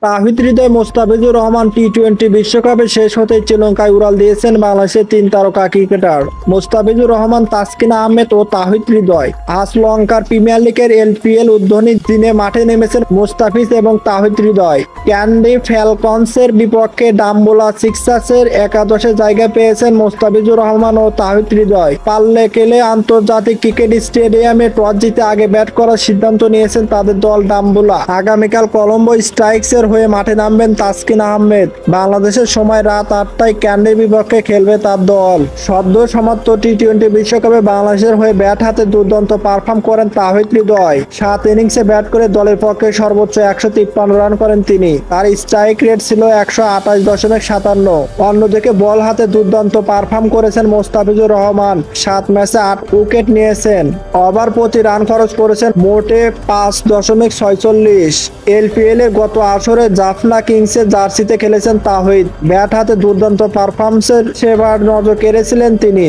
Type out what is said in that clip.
তাহিদ হৃদয়, মোস্তাফিজুর রহমান টি-20 বিশ্বকাপে শেষ হতে শ্রীলঙ্কায় উড়াল দিয়েছেন বাংলাদেশের 3 তারকা ক্রিকেটার মোস্তাফিজুর রহমান, তাসকিন আহমেদ ও তাহিদ হৃদয়। আজ লঙ্কার প্রিমিয়ার লিগের এলপিএল উদ্বোধনী দিনে মাঠে নেমেছেন মোস্তাফিজ এবং তাহিদ হৃদয়। ক্যান্ডি ফ্যালকনসের বিপক্ষে ডাম্বোলা সিক্সার্সের একাদশে জায়গা পেয়েছেন মোস্তাফিজুর রহমান ও তাহিদ হৃদয়। পাল্লেকেলে আন্তর্জাতিক ক্রিকেট স্টেডিয়ামে টস জিতে আগে ব্যাট করার সিদ্ধান্ত নিয়েছেন তাদের দল ডাম্বোলা। আগামীকাল কলম্বো স্ট্রাইকসের হয়ে মাঠে নামবেন তাসকিন আহমেদ। বাংলাদেশের সময় রাত 8টায় ক্যান্ডির বিপক্ষে খেলবে তার দল। সদ্য সমাপ্ত টি-20 বিশ্বকাপে বাংলাদেশের হয়ে ব্যাট হাতে দুর্দান্ত পারফর্ম করেন তাহিদ হৃদয়। 7 ইনিংসে ব্যাট করে দলের পক্ষে সর্বোচ্চ 153 রান করেন তিনি। তার স্ট্রাইক রেট ছিল 128.57। অন্যদিকে বল হাতে দুর্দান্ত পারফর্ম করেছেন মোস্তাফিজুর রহমান। 7 ম্যাচে 8 উইকেট নিয়েছেন। ওভার প্রতি রান খরচ করেছেন মোটে 5.46। এলপিএল এর গত আসরে জাফনা কিংসের জার্সিতে খেলেছেন তাহিদ। ব্যাট হাতে দুর্দান্ত পারফরম্যান্সের সেবার নজর কেড়েছিলেন তিনি।